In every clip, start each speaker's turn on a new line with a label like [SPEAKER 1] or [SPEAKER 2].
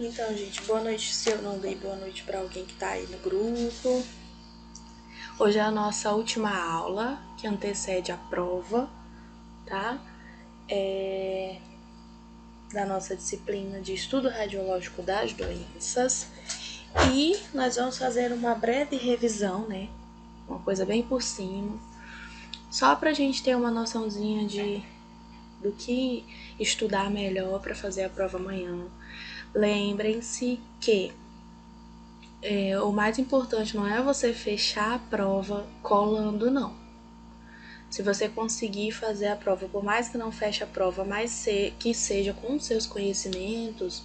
[SPEAKER 1] Então, gente, boa noite. Se eu não dei boa noite para alguém que tá aí no grupo. Hoje é a nossa última aula, que antecede a prova, tá? Da nossa disciplina de estudo radiológico das doenças. E nós vamos fazer uma breve revisão, né? Uma coisa bem por cima. Só pra gente ter uma noçãozinha do que estudar melhor para fazer a prova amanhã. Lembrem-se que o mais importante não é você fechar a prova colando, não. Se você conseguir fazer a prova, por mais que não feche a prova, mas que seja com os seus conhecimentos,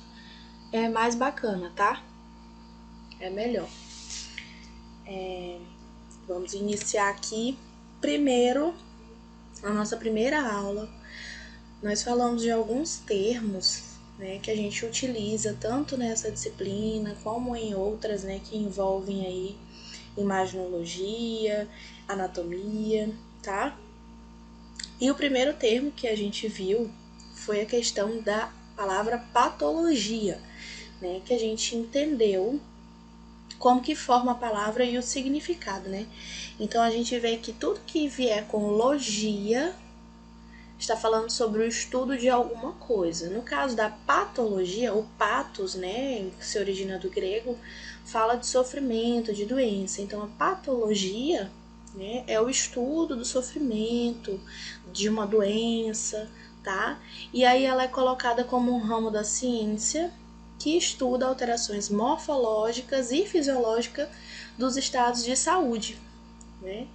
[SPEAKER 1] é mais bacana, tá? É melhor. Vamos iniciar aqui. Primeiro, a nossa primeira aula, nós falamos de alguns termos, né, que a gente utiliza tanto nessa disciplina como em outras, né, que envolvem aí imaginologia, anatomia, tá? E o primeiro termo que a gente viu foi a questão da palavra patologia, né, que a gente entendeu como que forma a palavra e o significado, né? Então a gente vê que tudo que vier com logia está falando sobre o estudo de alguma coisa. No caso da patologia, o patos, né, que se origina do grego, fala de sofrimento, de doença. Então a patologia, né, é o estudo do sofrimento, de uma doença, tá? E aí ela é colocada como um ramo da ciência que estuda alterações morfológicas e fisiológicas dos estados de saúde, né?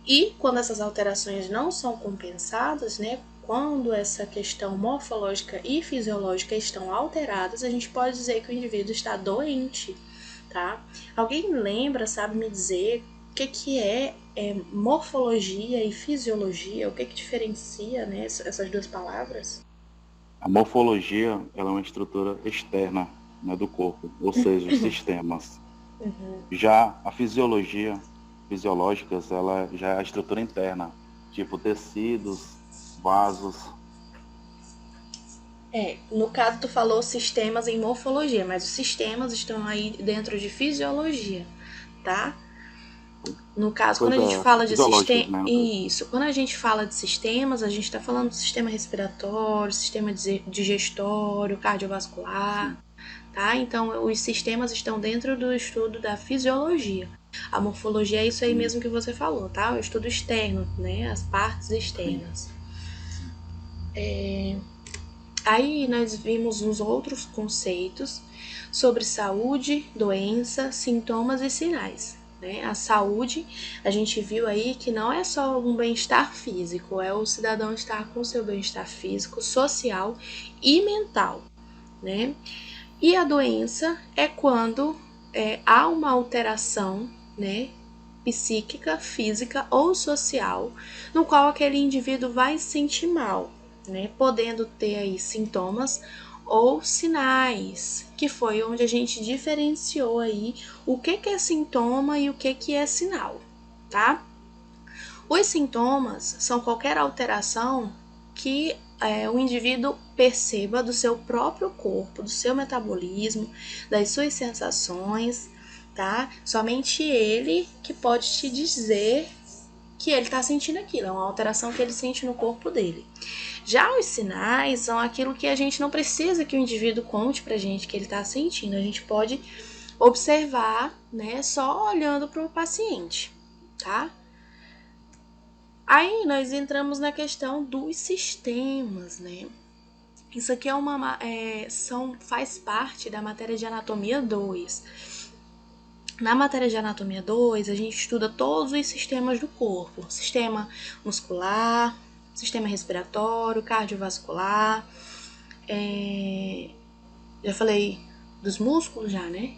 [SPEAKER 1] E quando essas alterações não são compensadas, né, quando essa questão morfológica e fisiológica estão alteradas, a gente pode dizer que o indivíduo está doente, tá? Alguém lembra, sabe me dizer o que é morfologia e fisiologia? O que diferencia, né, essas duas palavras?
[SPEAKER 2] A morfologia ela é uma estrutura externa, né, do corpo, ou seja, os sistemas. Já a fisiológicas, ela já é a estrutura interna, tipo tecidos, vasos.
[SPEAKER 1] No caso tu falou sistemas em morfologia, mas os sistemas estão aí dentro de fisiologia, tá? No caso, quando
[SPEAKER 2] Pois
[SPEAKER 1] a gente
[SPEAKER 2] é,
[SPEAKER 1] fala de
[SPEAKER 2] fisiológicas, né, no caso.
[SPEAKER 1] isso, quando a gente fala de sistemas, a gente está falando do sistema respiratório, sistema digestório, cardiovascular,
[SPEAKER 2] Sim.
[SPEAKER 1] tá? Então, os sistemas estão dentro do estudo da fisiologia. A morfologia é isso aí mesmo que você falou, tá? O estudo externo, né? As partes
[SPEAKER 2] Sim.
[SPEAKER 1] externas. Aí nós vimos uns outros conceitos sobre saúde, doença, sintomas e sinais. Né? A saúde, a gente viu aí que não é só um bem-estar físico, é o cidadão estar com seu bem-estar físico, social e mental. Né? E a doença é quando há uma alteração, né, psíquica, física ou social, no qual aquele indivíduo vai se sentir mal, né, podendo ter aí sintomas ou sinais, que foi onde a gente diferenciou aí o que é sintoma e o que é sinal, tá? Os sintomas são qualquer alteração que o indivíduo perceba do seu próprio corpo, do seu metabolismo, das suas sensações, tá? Somente ele que pode te dizer que ele está sentindo aquilo, é uma alteração que ele sente no corpo dele. Já os sinais são aquilo que a gente não precisa que o indivíduo conte pra gente que ele está sentindo, a gente pode observar, né, só olhando para o paciente, tá? Aí nós entramos na questão dos sistemas, né? Isso aqui faz parte da matéria de anatomia 2. Na matéria de anatomia 2, a gente estuda todos os sistemas do corpo: sistema muscular, sistema respiratório, cardiovascular. Já falei dos músculos já, né?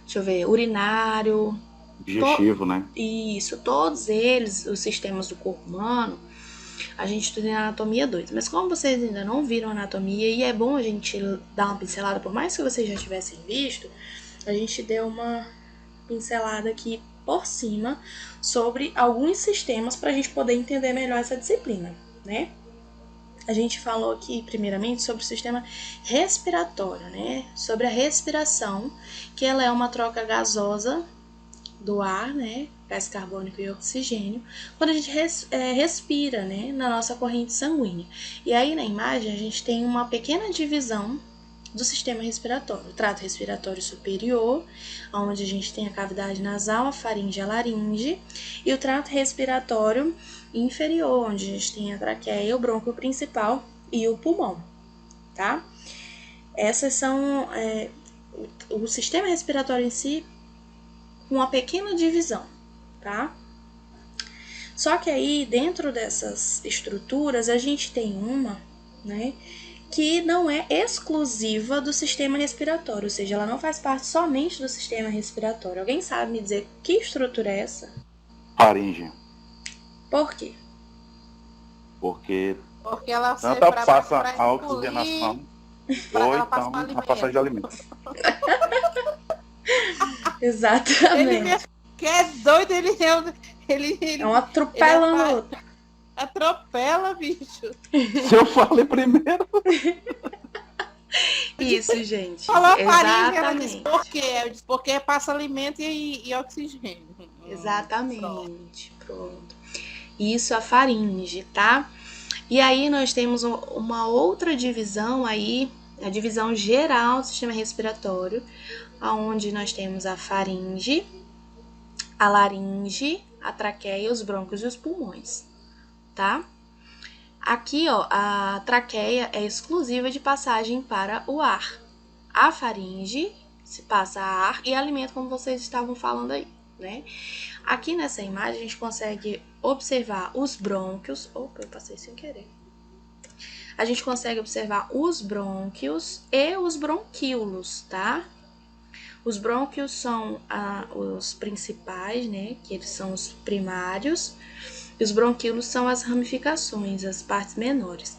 [SPEAKER 1] Deixa eu ver, urinário.
[SPEAKER 2] Digestivo, né?
[SPEAKER 1] Isso, todos eles, os sistemas do corpo humano, a gente estuda em anatomia 2. Mas como vocês ainda não viram anatomia, e é bom a gente dar uma pincelada, por mais que vocês já tivessem visto, a gente deu uma pincelada aqui por cima sobre alguns sistemas para a gente poder entender melhor essa disciplina, né? a gente falou aqui, primeiramente, sobre o sistema respiratório, né? Sobre a respiração, que ela é uma troca gasosa do ar, né? Gás carbônico e oxigênio, quando a gente respira, né? Na nossa corrente sanguínea. E aí, na imagem, a gente tem uma pequena divisão do sistema respiratório. O trato respiratório superior, onde a gente tem a cavidade nasal, a faringe e a laringe, e o trato respiratório inferior, onde a gente tem a traqueia, o brônquio principal e o pulmão, tá? Essas são o sistema respiratório em si, com uma pequena divisão, tá? Só que aí, dentro dessas estruturas, a gente tem uma, né, que não é exclusiva do sistema respiratório, ou seja, ela não faz parte somente do sistema respiratório. Alguém sabe me dizer que estrutura é essa?
[SPEAKER 2] Faringe.
[SPEAKER 1] Por quê?
[SPEAKER 2] Porque
[SPEAKER 3] ela
[SPEAKER 2] tanto passa a oxigenação ou então a passagem de alimentos.
[SPEAKER 1] Exatamente.
[SPEAKER 3] Que é doido, ele
[SPEAKER 1] é um atropelando.
[SPEAKER 3] Atropela, bicho.
[SPEAKER 2] Se eu falei primeiro.
[SPEAKER 1] Isso, gente.
[SPEAKER 3] Falou a faringe,
[SPEAKER 1] ela
[SPEAKER 3] disse por quê? Eu disse porque passa alimento e oxigênio.
[SPEAKER 1] Exatamente. Pronto. Isso, a faringe, tá? E aí nós temos uma outra divisão aí, a divisão geral do sistema respiratório, onde nós temos a faringe, a laringe, a traqueia, os brônquios e os pulmões, tá? Aqui, ó, a traqueia é exclusiva de passagem para o ar. A faringe se passa ar e alimento, como vocês estavam falando aí, né? Aqui nessa imagem a gente consegue observar os brônquios. Opa, eu passei sem querer. A gente consegue observar os brônquios e os bronquíolos, tá? Os brônquios são os principais, né? Que eles são os primários. E os bronquíolos são as ramificações, as partes menores.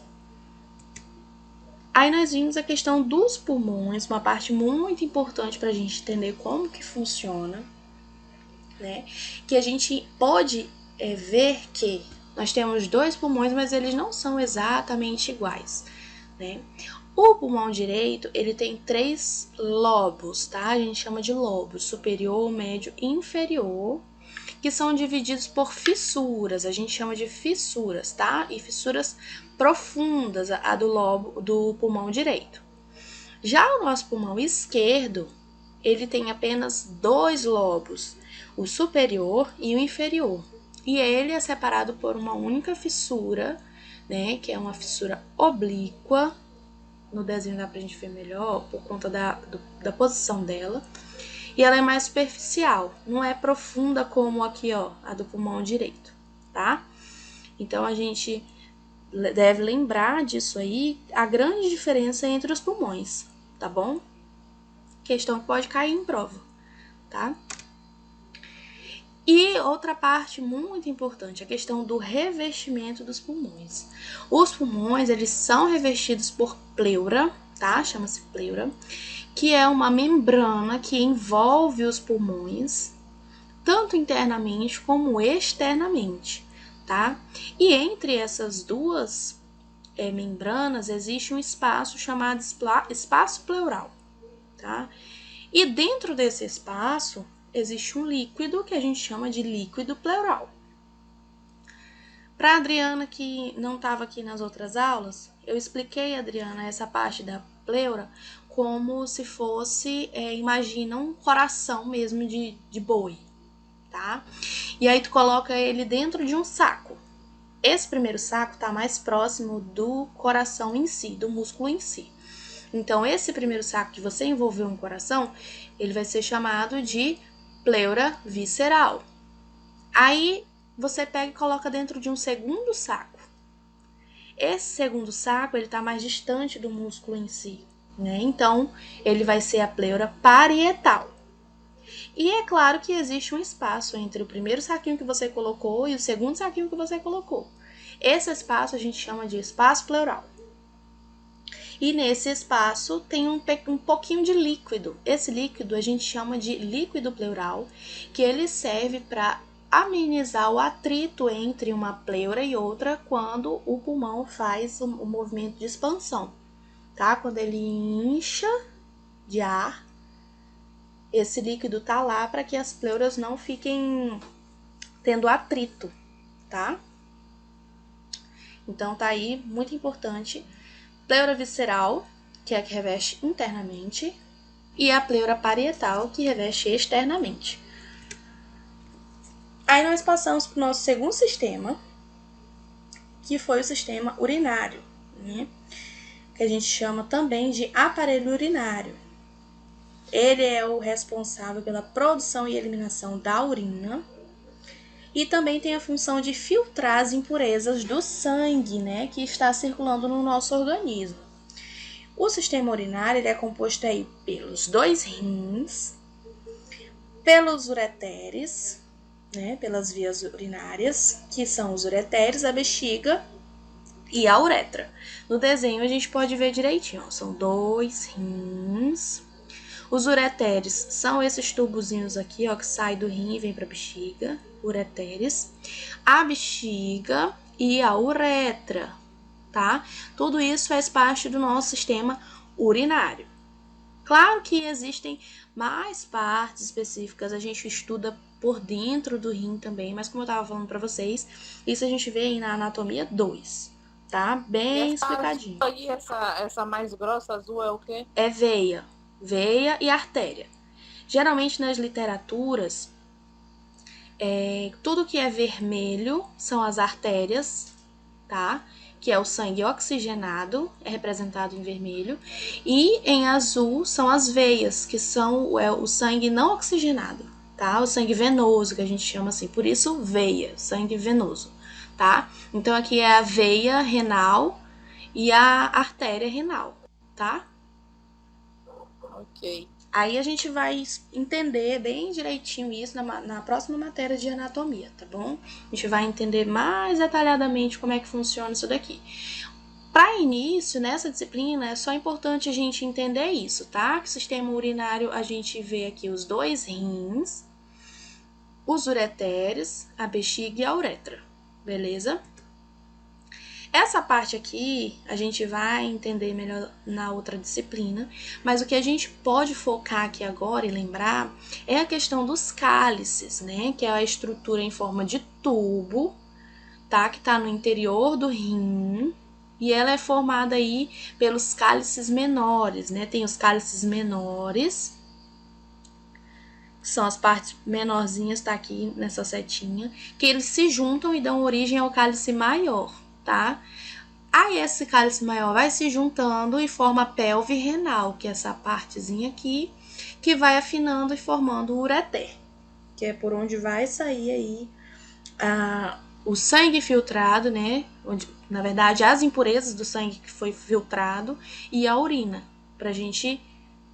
[SPEAKER 1] Aí nós vimos a questão dos pulmões, uma parte muito importante para a gente entender como que funciona, né? Que a gente pode ver que nós temos 2 pulmões, mas eles não são exatamente iguais, né? O pulmão direito, ele tem 3 lobos, tá? A gente chama de lobos, superior, médio e inferior, que são divididos por fissuras, a gente chama de fissuras, tá? E fissuras profundas, a do lobo do pulmão direito. Já o nosso pulmão esquerdo, ele tem apenas 2 lobos, o superior e o inferior. E ele é separado por uma única fissura, né? Que é uma fissura oblíqua. No desenho dá pra gente ver melhor por conta da posição dela. E ela é mais superficial, não é profunda como aqui, ó, a do pulmão direito, tá? Então, a gente deve lembrar disso aí, a grande diferença entre os pulmões, tá bom? Questão que pode cair em prova, tá? E outra parte muito importante, a questão do revestimento dos pulmões. Os pulmões, eles são revestidos por pleura, tá? Chama-se pleura, que é uma membrana que envolve os pulmões, tanto internamente como externamente, tá? E entre essas duas membranas existe um espaço chamado espaço pleural, tá? E dentro desse espaço existe um líquido que a gente chama de líquido pleural. Para a Adriana, que não estava aqui nas outras aulas, eu expliquei, Adriana, essa parte da pleura como se fosse, imagina um coração mesmo de boi, tá? E aí tu coloca ele dentro de um saco. Esse primeiro saco está mais próximo do coração em si, do músculo em si. Então, esse primeiro saco que você envolveu no coração, ele vai ser chamado de pleura visceral. Aí, você pega e coloca dentro de um segundo saco. Esse segundo saco, ele está mais distante do músculo em si, né? Então, ele vai ser a pleura parietal. E é claro que existe um espaço entre o primeiro saquinho que você colocou e o segundo saquinho que você colocou. Esse espaço a gente chama de espaço pleural. E nesse espaço tem um pouquinho de líquido. Esse líquido a gente chama de líquido pleural, que ele serve para amenizar o atrito entre uma pleura e outra quando o pulmão faz o movimento de expansão, tá? Quando ele incha de ar, esse líquido tá lá para que as pleuras não fiquem tendo atrito, tá? Então tá aí, muito importante, pleura visceral, que é a que reveste internamente, e a pleura parietal, que reveste externamente. Aí nós passamos para o nosso segundo sistema, que foi o sistema urinário, né? Que a gente chama também de aparelho urinário. Ele é o responsável pela produção e eliminação da urina e também tem a função de filtrar as impurezas do sangue, né, que está circulando no nosso organismo. O sistema urinário ele é composto aí pelos 2 rins, pelos ureteres, né, pelas vias urinárias, que são os ureteres, a bexiga e a uretra. No desenho a gente pode ver direitinho, ó, são 2 rins. Os ureteres são esses tubozinhos aqui, ó, que saem do rim e vem para a bexiga, ureteres. A bexiga e a uretra, tá? Tudo isso faz parte do nosso sistema urinário. Claro que existem mais partes específicas, a gente estuda por dentro do rim também, mas como eu estava falando para vocês, isso a gente vê aí na anatomia 2, tá? Bem explicadinho.
[SPEAKER 3] Aí, essa mais grossa, azul, é o quê?
[SPEAKER 1] É veia e artéria. Geralmente nas literaturas, tudo que é vermelho são as artérias, tá? Que é o sangue oxigenado, é representado em vermelho, e em azul são as veias, que são o sangue não oxigenado, tá? O sangue venoso, que a gente chama assim, por isso veia, sangue venoso, tá? Então aqui é a veia renal e a artéria renal, tá?
[SPEAKER 3] Ok.
[SPEAKER 1] Aí a gente vai entender bem direitinho isso na próxima matéria de anatomia, tá bom? A gente vai entender mais detalhadamente como é que funciona isso daqui. Para início, nessa disciplina, é só importante a gente entender isso, tá? Que o sistema urinário, a gente vê aqui os 2 rins, os ureteres, a bexiga e a uretra, beleza? Essa parte aqui a gente vai entender melhor na outra disciplina, mas o que a gente pode focar aqui agora e lembrar é a questão dos cálices, né? Que é a estrutura em forma de tubo, tá? Que tá no interior do rim e ela é formada aí pelos cálices menores, né? Tem os cálices menores, que são as partes menorzinhas, tá aqui nessa setinha, que eles se juntam e dão origem ao cálice maior, tá? Aí esse cálice maior vai se juntando e forma a pelve renal, que é essa partezinha aqui, que vai afinando e formando o ureter, que é por onde vai sair aí o sangue filtrado, né? Onde, na verdade, as impurezas do sangue que foi filtrado e a urina, pra gente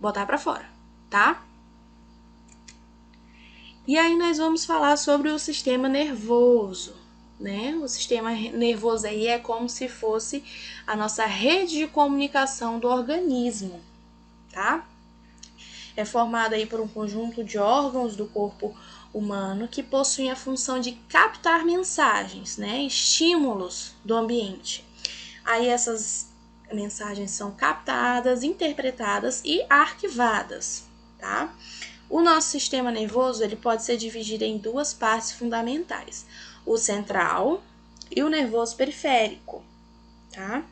[SPEAKER 1] botar pra fora, tá? E aí nós vamos falar sobre o sistema nervoso, né? O sistema nervoso aí é como se fosse a nossa rede de comunicação do organismo, tá? É formado aí por um conjunto de órgãos do corpo humano que possuem a função de captar mensagens, né? Estímulos do ambiente. Aí essas mensagens são captadas, interpretadas e arquivadas, tá? O nosso sistema nervoso ele pode ser dividido em 2 partes fundamentais, o central e o nervoso periférico, tá?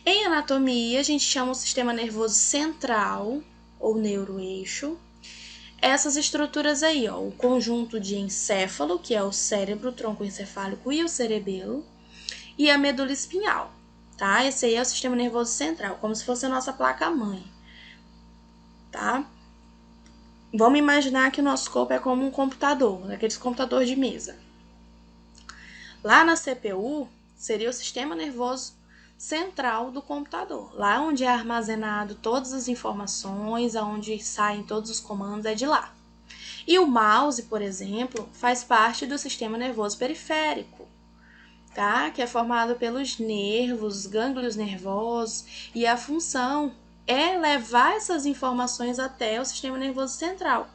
[SPEAKER 1] Em anatomia, a gente chama o sistema nervoso central ou neuroeixo. Essas estruturas aí, ó, o conjunto de encéfalo, que é o cérebro, o tronco encefálico e o cerebelo, e a medula espinhal, tá? Esse aí é o sistema nervoso central, como se fosse a nossa placa-mãe, tá? Vamos imaginar que o nosso corpo é como um computador, aqueles computadores de mesa. Lá na CPU, seria o sistema nervoso central do computador. Lá onde é armazenado todas as informações, aonde saem todos os comandos, é de lá. E o mouse, por exemplo, faz parte do sistema nervoso periférico, tá? Que é formado pelos nervos, gânglios nervosos, e a função é levar essas informações até o sistema nervoso central,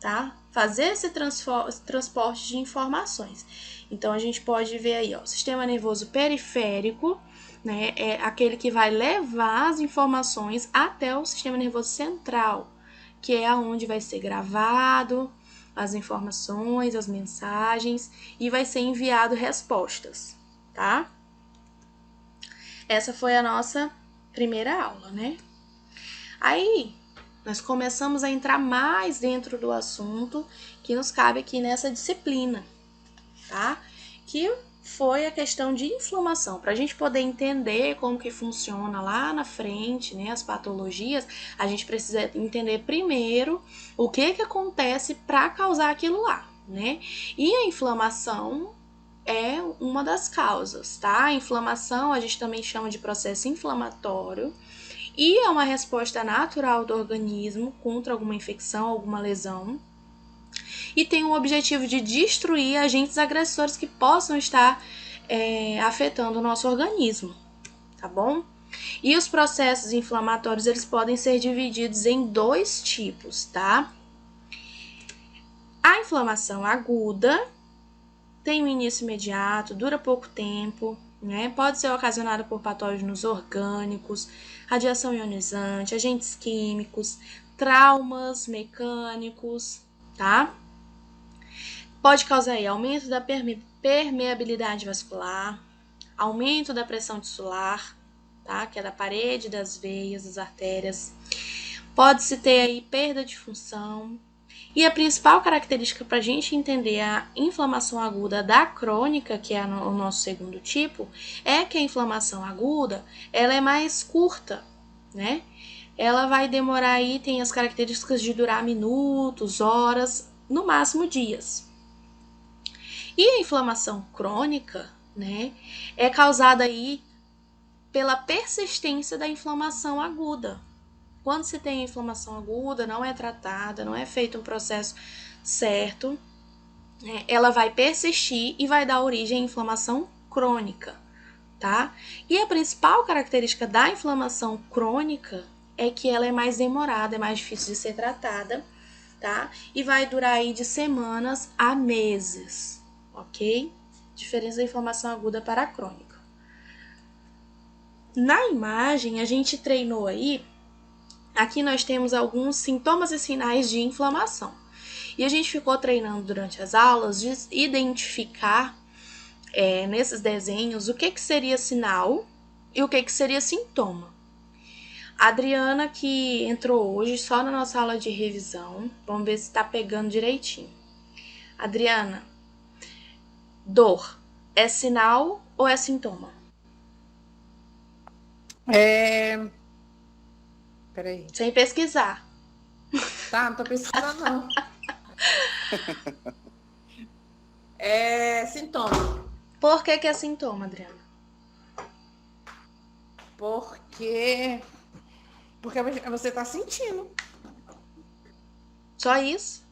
[SPEAKER 1] tá? fazer esse transporte de informações. Então, a gente pode ver aí, ó, o sistema nervoso periférico, né, é aquele que vai levar as informações até o sistema nervoso central, que é onde vai ser gravado as informações, as mensagens, e vai ser enviado respostas, tá? Essa foi a nossa primeira aula, né? Aí, nós começamos a entrar mais dentro do assunto que nos cabe aqui nessa disciplina, tá? Que foi a questão de inflamação. Para a gente poder entender como que funciona lá na frente, né, as patologias, a gente precisa entender primeiro o que acontece para causar aquilo lá, né? E a inflamação é uma das causas, tá? A inflamação a gente também chama de processo inflamatório e é uma resposta natural do organismo contra alguma infecção, alguma lesão, e tem o objetivo de destruir agentes agressores que possam estar afetando o nosso organismo, tá bom? E os processos inflamatórios, eles podem ser divididos em 2 tipos, tá? A inflamação aguda tem um início imediato, dura pouco tempo, né? Pode ser ocasionada por patógenos orgânicos, radiação ionizante, agentes químicos, traumas mecânicos, tá? Pode causar aí aumento da permeabilidade vascular, aumento da pressão tissular, tá? Que é da parede das veias, das artérias. Pode-se ter aí perda de função. E a principal característica para a gente entender a inflamação aguda da crônica, que é o nosso segundo tipo, é que a inflamação aguda, ela é mais curta, né? Ela vai demorar aí, tem as características de durar minutos, horas, no máximo dias. E a inflamação crônica, né, é causada aí pela persistência da inflamação aguda. Quando se tem inflamação aguda, não é tratada, não é feito um processo certo, ela vai persistir e vai dar origem à inflamação crônica, tá? E a principal característica da inflamação crônica é que ela é mais demorada, é mais difícil de ser tratada, tá? E vai durar aí de semanas a meses, ok? Diferença da inflamação aguda para a crônica. Na imagem, a gente treinou aí. Aqui nós temos alguns sintomas e sinais de inflamação. E a gente ficou treinando durante as aulas de identificar nesses desenhos o que seria sinal e o que seria sintoma. A Adriana, que entrou hoje só na nossa aula de revisão, vamos ver se está pegando direitinho. Adriana, dor é sinal ou é sintoma?
[SPEAKER 3] Peraí.
[SPEAKER 1] Sem pesquisar.
[SPEAKER 3] Tá, não tô pesquisando não. É sintoma.
[SPEAKER 1] Por que é sintoma, Adriana?
[SPEAKER 3] Porque você tá sentindo.
[SPEAKER 1] Só isso?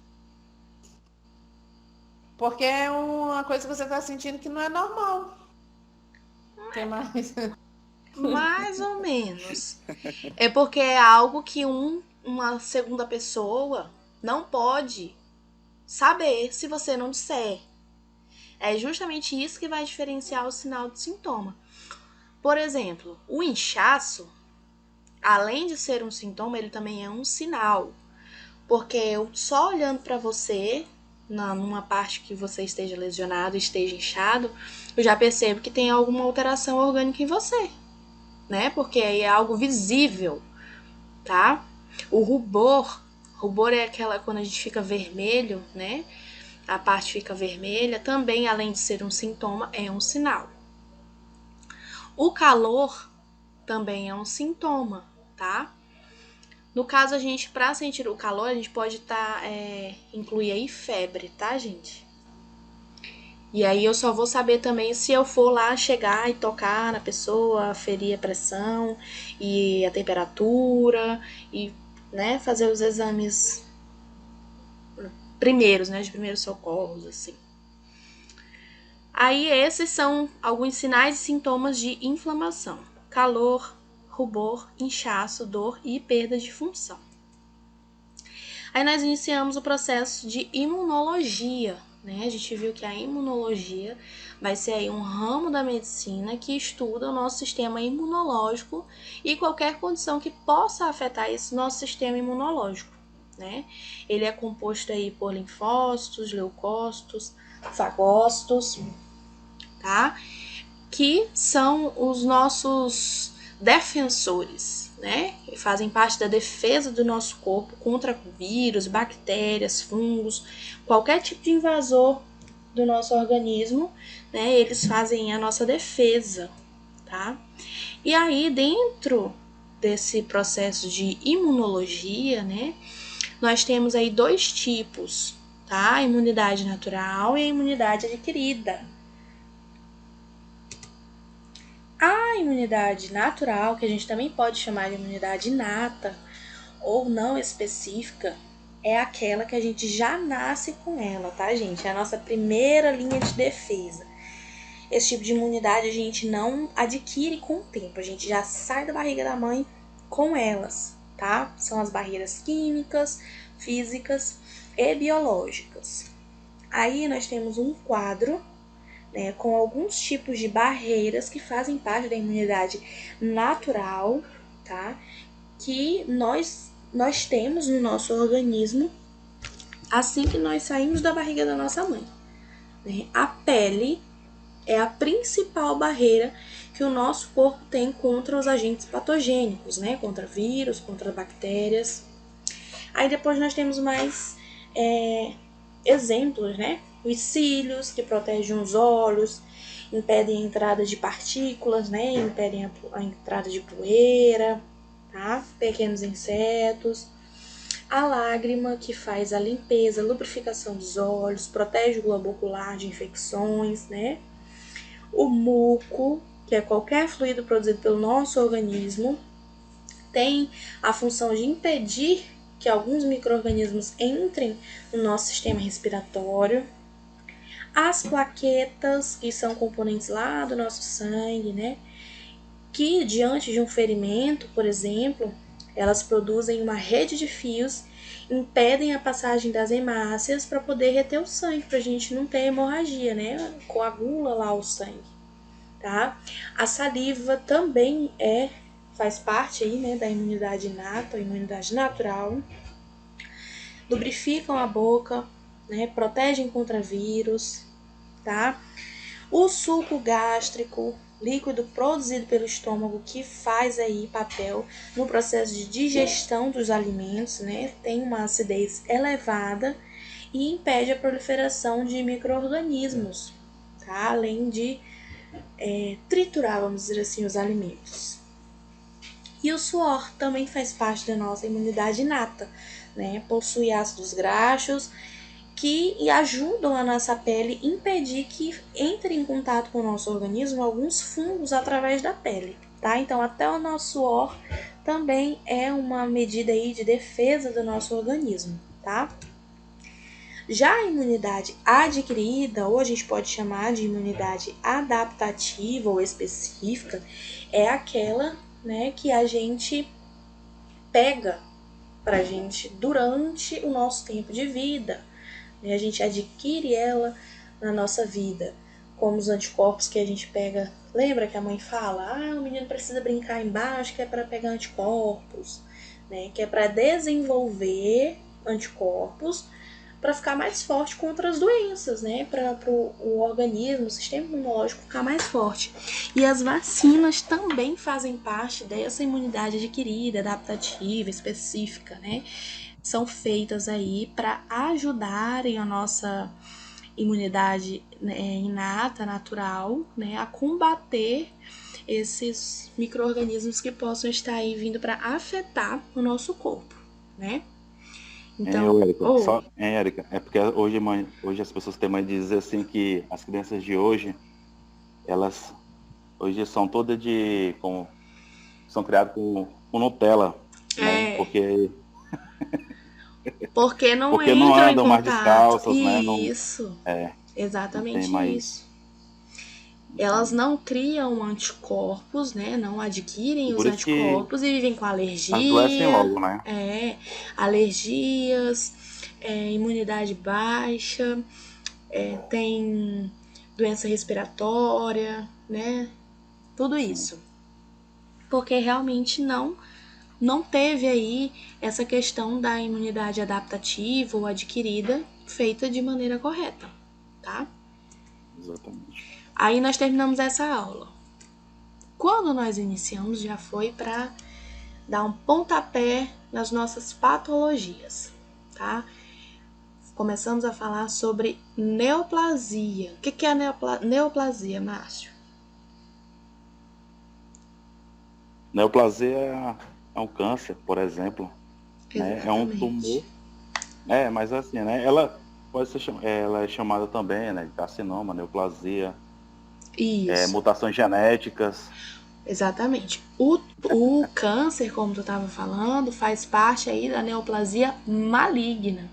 [SPEAKER 3] Porque é uma coisa que você tá sentindo que não é normal. Tem mais?
[SPEAKER 1] Mais ou menos. É porque é algo que uma segunda pessoa não pode saber se você não disser. É justamente isso que vai diferenciar o sinal do sintoma. Por exemplo, o inchaço, além de ser um sintoma, ele também é um sinal. Porque eu só olhando para você, numa parte que você esteja lesionado, esteja inchado, eu já percebo que tem alguma alteração orgânica em você, né? Porque aí é algo visível, tá? O rubor é aquela quando a gente fica vermelho, né? A parte fica vermelha, também além de ser um sintoma, é um sinal. O calor também é um sintoma, tá? No caso, a gente, para sentir o calor, a gente pode incluir aí febre, tá, gente? E aí eu só vou saber também se eu for lá chegar e tocar na pessoa, ferir a pressão e a temperatura e, né, fazer os exames primeiros, né, de primeiros socorros, assim. Aí esses são alguns sinais e sintomas de inflamação: calor, rubor, inchaço, dor e perda de função. Aí nós iniciamos o processo de imunologia, né? A gente viu que a imunologia vai ser aí um ramo da medicina que estuda o nosso sistema imunológico e qualquer condição que possa afetar esse nosso sistema imunológico, né? Ele é composto aí por linfócitos, leucócitos, fagócitos, tá? Que são os nossos defensores, né? E fazem parte da defesa do nosso corpo contra vírus, bactérias, fungos, qualquer tipo de invasor do nosso organismo, né? Eles fazem a nossa defesa, tá? E aí, dentro desse processo de imunologia, né? Nós temos aí 2 tipos, tá? A imunidade natural e a imunidade adquirida. A imunidade natural, que a gente também pode chamar de imunidade inata ou não específica, é aquela que a gente já nasce com ela, tá, gente? É a nossa primeira linha de defesa. Esse tipo de imunidade a gente não adquire com o tempo, a gente já sai da barriga da mãe com elas, tá? São as barreiras químicas, físicas e biológicas. Aí nós temos um quadro, né, com alguns tipos de barreiras que fazem parte da imunidade natural, tá? Que nós temos no nosso organismo assim que nós saímos da barriga da nossa mãe, né? A pele é a principal barreira que o nosso corpo tem contra os agentes patogênicos, né? Contra vírus, contra bactérias. Aí depois nós temos mais exemplos, né? Os cílios, que protegem os olhos, impedem a entrada de partículas, né? Impedem a entrada de poeira, tá? Pequenos insetos. A lágrima, que faz a limpeza, a lubrificação dos olhos, protege o globo ocular de infecções, né? O muco, que é qualquer fluido produzido pelo nosso organismo, tem a função de impedir que alguns micro-organismos entrem no nosso sistema respiratório. As plaquetas, que são componentes lá do nosso sangue, né? Que diante de um ferimento, por exemplo, elas produzem uma rede de fios, impedem a passagem das hemácias para poder reter o sangue, para a gente não ter hemorragia, né? Coagula lá o sangue, tá? A saliva também faz parte aí, né, da imunidade inata, a imunidade natural. Lubrificam a boca, né? Protegem contra vírus, tá? O suco gástrico, líquido produzido pelo estômago, que faz aí papel no processo de digestão dos alimentos, né? Tem uma acidez elevada e impede a proliferação de micro-organismos, tá? Além de triturar, vamos dizer assim, os alimentos. E o suor também faz parte da nossa imunidade inata, né? Possui ácidos graxos que ajudam a nossa pele a impedir que entre em contato com o nosso organismo alguns fungos através da pele, tá? Então, até o nosso suor também é uma medida aí de defesa do nosso organismo, tá? Já a imunidade adquirida, ou a gente pode chamar de imunidade adaptativa ou específica, é aquela, né, que a gente pega pra gente durante o nosso tempo de vida. A gente adquire ela na nossa vida, como os anticorpos que a gente pega. Lembra que a mãe fala, o menino precisa brincar embaixo, que é para pegar anticorpos, né? Que é para desenvolver anticorpos para ficar mais forte contra as doenças, né? Para o organismo, o sistema imunológico ficar mais forte. E as vacinas também fazem parte dessa imunidade adquirida, adaptativa, específica, né? São feitas aí para ajudarem a nossa imunidade, né, inata, natural, né, a combater esses micro-organismos que possam estar aí vindo para afetar o nosso corpo, né?
[SPEAKER 2] Então, Érica, é porque hoje as pessoas têm mais de dizer assim que as crianças de hoje, elas hoje são todas são criadas com Nutella, né?
[SPEAKER 1] Porque não
[SPEAKER 2] andam mais
[SPEAKER 1] descalças,
[SPEAKER 2] né?
[SPEAKER 1] Isso. Exatamente isso. Elas não criam anticorpos, né? Não adquirem os anticorpos e vivem com alergia.
[SPEAKER 2] Adoecem logo, né?
[SPEAKER 1] Alergias, imunidade baixa, tem doença respiratória, né? Tudo isso. Porque realmente não teve aí essa questão da imunidade adaptativa ou adquirida feita de maneira correta, tá?
[SPEAKER 2] Exatamente.
[SPEAKER 1] Aí nós terminamos essa aula. Quando nós iniciamos, já foi para dar um pontapé nas nossas patologias, tá? Começamos a falar sobre neoplasia. O que é a neoplasia, Márcio?
[SPEAKER 2] Neoplasia é um câncer, por exemplo. Né? É um tumor. Mas assim, né? Ela pode ser ela é chamada também, né, de carcinoma, neoplasia.
[SPEAKER 1] Isso.
[SPEAKER 2] Mutações genéticas.
[SPEAKER 1] Exatamente. O câncer, como tu estava falando, faz parte aí da neoplasia maligna,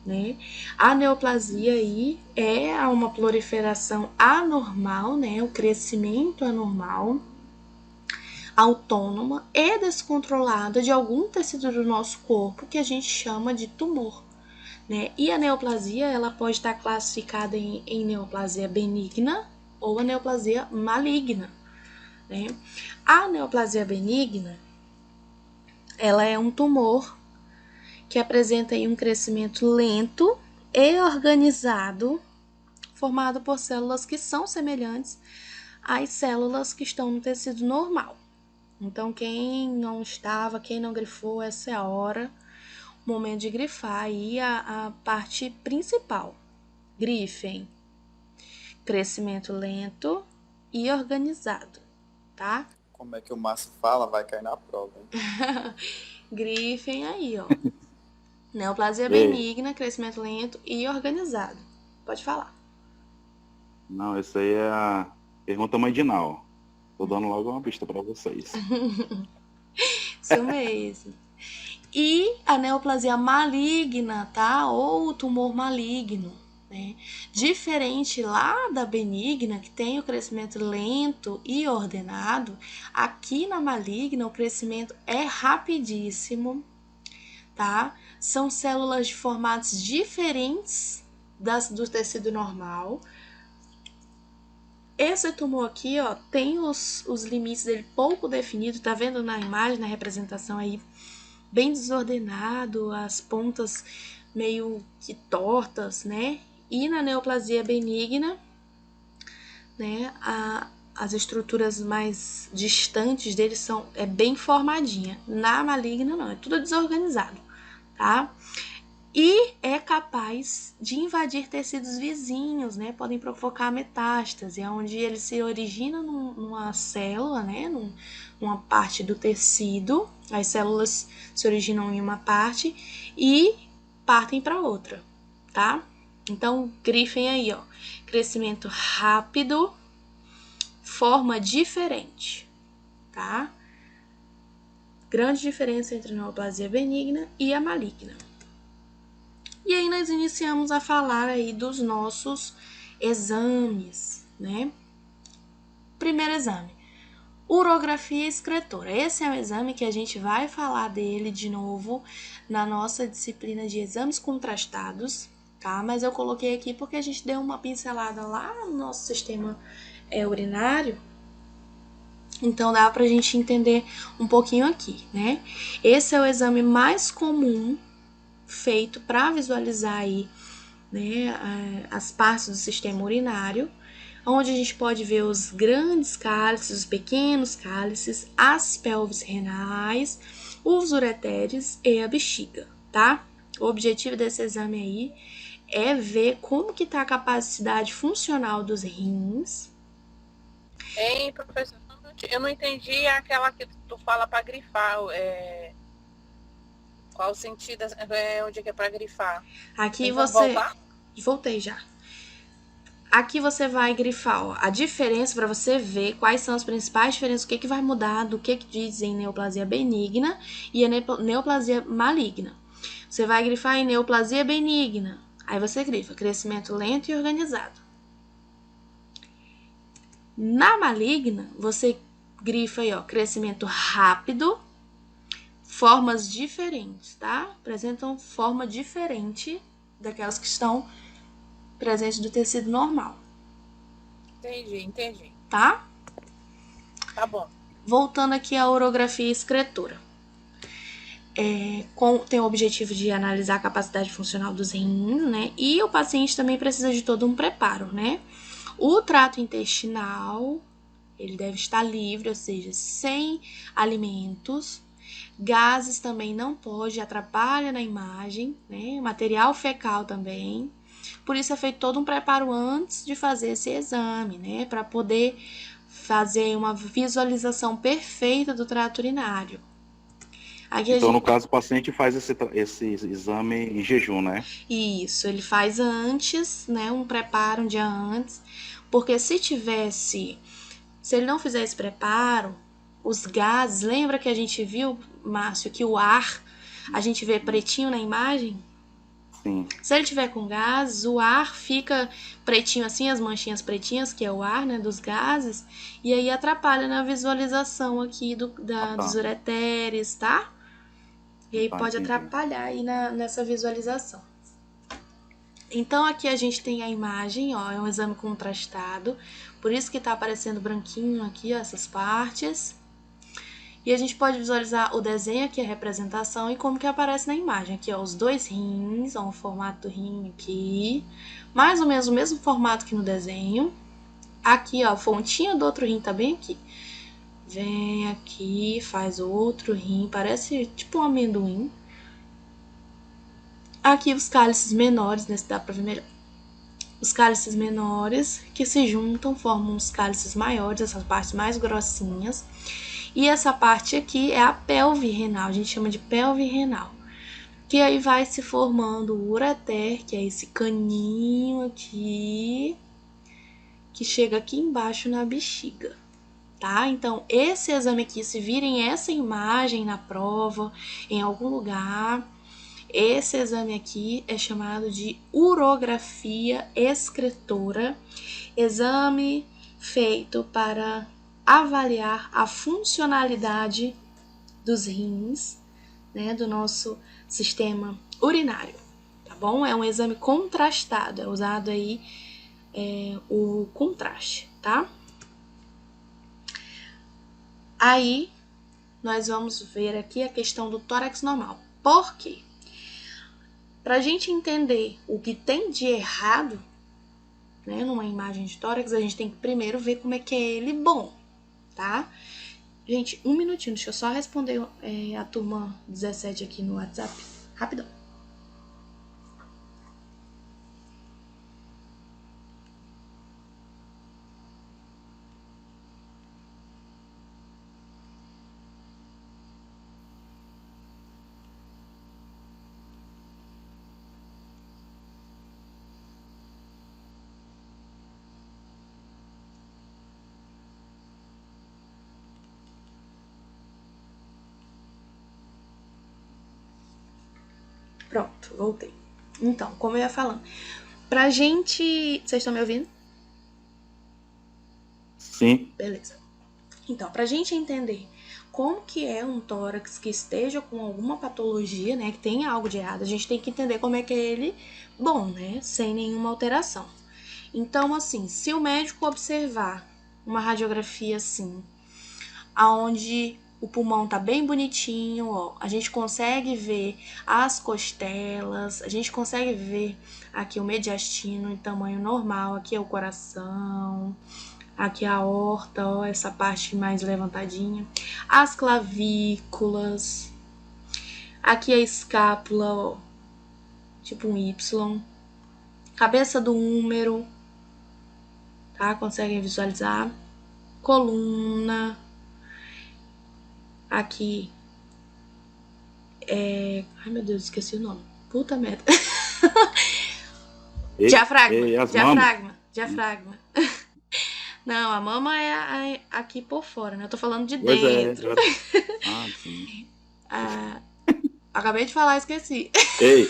[SPEAKER 1] né? A neoplasia aí é uma proliferação anormal, né? O crescimento anormal, autônoma e descontrolada de algum tecido do nosso corpo que a gente chama de tumor, né? E a neoplasia, ela pode estar classificada em neoplasia benigna ou a neoplasia maligna, né? A neoplasia benigna, ela é um tumor que apresenta aí um crescimento lento e organizado, formado por células que são semelhantes às células que estão no tecido normal. Então, quem não grifou, essa é a hora, o momento de grifar aí a parte principal. Grifem. Crescimento lento e organizado, tá?
[SPEAKER 4] Como é que o Márcio fala, vai cair na prova, hein?
[SPEAKER 1] Grifem aí, ó. Neoplasia benigna, crescimento lento e organizado. Pode falar.
[SPEAKER 2] Não, essa aí é a pergunta marginal. Tô dando logo uma pista para vocês.
[SPEAKER 1] Isso mesmo. E a neoplasia maligna, tá? Ou o tumor maligno, né? Diferente lá da benigna, que tem o crescimento lento e ordenado, aqui na maligna o crescimento é rapidíssimo, tá? São células de formatos diferentes do tecido normal. Esse tumor aqui, ó, tem os limites dele pouco definidos, tá vendo na imagem, na representação aí, bem desordenado, as pontas meio que tortas, né? E na neoplasia benigna, né, as estruturas mais distantes dele é bem formadinha. Na maligna não, é tudo desorganizado, tá? E é capaz de invadir tecidos vizinhos, né? Podem provocar metástase, onde ele se origina numa célula, né? Numa parte do tecido. As células se originam em uma parte e partem para outra, tá? Então, grifem aí, ó. Crescimento rápido, forma diferente, tá? Grande diferença entre a neoplasia benigna e a maligna. E aí nós iniciamos a falar aí dos nossos exames, né? Primeiro exame, urografia excretora. Esse é um exame que a gente vai falar dele de novo na nossa disciplina de exames contrastados, tá? Mas eu coloquei aqui porque a gente deu uma pincelada lá no nosso sistema urinário, então dá pra gente entender um pouquinho aqui, né? Esse é o exame mais comum feito para visualizar aí, né, as partes do sistema urinário, onde a gente pode ver os grandes cálices, os pequenos cálices, as pelvis renais, os ureteres e a bexiga, tá? O objetivo desse exame aí é ver como que tá a capacidade funcional dos rins.
[SPEAKER 3] Ei, professor, eu não entendi aquela que tu fala para grifar, qual o sentido, onde é que é para grifar?
[SPEAKER 1] Aqui você... Voltei já. Aqui você vai grifar, ó, a diferença para você ver quais são as principais diferenças, o que vai mudar do que dizem neoplasia benigna e a neoplasia maligna. Você vai grifar em neoplasia benigna, aí você grifa crescimento lento e organizado. Na maligna, você grifa aí, ó, crescimento rápido, formas diferentes, tá? Apresentam forma diferente daquelas que estão presentes do tecido normal.
[SPEAKER 3] Entendi.
[SPEAKER 1] Tá?
[SPEAKER 3] Tá bom.
[SPEAKER 1] Voltando aqui à urografia excretora. Tem o objetivo de analisar a capacidade funcional dos rins, né? E o paciente também precisa de todo um preparo, né? O trato intestinal, ele deve estar livre, ou seja, sem alimentos. Gases também não pode, atrapalha na imagem, né? Material fecal também. Por isso é feito todo um preparo antes de fazer esse exame, né? Para poder fazer uma visualização perfeita do trato urinário.
[SPEAKER 2] Então, no caso, o paciente faz esse exame em jejum, né?
[SPEAKER 1] Isso, ele faz antes, né? Um preparo um dia antes. Porque se ele não fizer esse preparo, os gases, lembra que a gente viu, Márcio, que o ar, a gente vê pretinho na imagem?
[SPEAKER 2] Sim.
[SPEAKER 1] Se ele tiver com gases, o ar fica pretinho assim, as manchinhas pretinhas, que é o ar, né, dos gases, e aí atrapalha na visualização aqui dos ureteres, tá? E aí pode atrapalhar aí nessa visualização. Então aqui a gente tem a imagem, ó, é um exame contrastado, por isso que tá aparecendo branquinho aqui, ó, essas partes. E a gente pode visualizar o desenho aqui, a representação e como que aparece na imagem. Aqui, ó, os dois rins, ó, o formato do rim aqui, mais ou menos o mesmo formato que no desenho. Aqui, ó, a fontinha do outro rim tá bem aqui. Vem aqui, faz outro rim, parece tipo um amendoim. Aqui os cálices menores, né, se dá pra ver melhor. Os cálices menores que se juntam, formam os cálices maiores, essas partes mais grossinhas. E essa parte aqui é a pelve renal, a gente chama de pelve renal. Que aí vai se formando o ureter, que é esse caninho aqui, que chega aqui embaixo na bexiga, tá? Então, esse exame aqui, se virem essa imagem na prova, em algum lugar, esse exame aqui é chamado de urografia excretora, exame feito para avaliar a funcionalidade dos rins, né, do nosso sistema urinário, tá bom? É um exame contrastado, é usado aí o contraste, tá? Aí, nós vamos ver aqui a questão do tórax normal. Por quê? Pra gente entender o que tem de errado, né, numa imagem de tórax, a gente tem que primeiro ver como é que é ele bom, tá? Gente, um minutinho, deixa eu só responder a turma 17 aqui no WhatsApp, rapidão. Pronto, voltei. Então, como eu ia falando, pra gente... Vocês estão me ouvindo?
[SPEAKER 2] Sim.
[SPEAKER 1] Beleza. Então, pra gente entender como que é um tórax que esteja com alguma patologia, né, que tenha algo de errado, a gente tem que entender como é que é ele bom, né, sem nenhuma alteração. Então, assim, se o médico observar uma radiografia assim, aonde o pulmão tá bem bonitinho, ó, a gente consegue ver as costelas, a gente consegue ver aqui o mediastino em tamanho normal, aqui é o coração, aqui a aorta, ó, essa parte mais levantadinha, as clavículas, aqui a escápula, ó, tipo um Y, cabeça do úmero, tá? Conseguem visualizar? Coluna, aqui ai meu Deus, esqueci o nome. Puta merda. Diafragma. Não, a mama é aqui por fora, né? Eu tô falando de dentro.
[SPEAKER 2] Ah, sim.
[SPEAKER 1] Acabei de falar, esqueci.
[SPEAKER 2] Ei,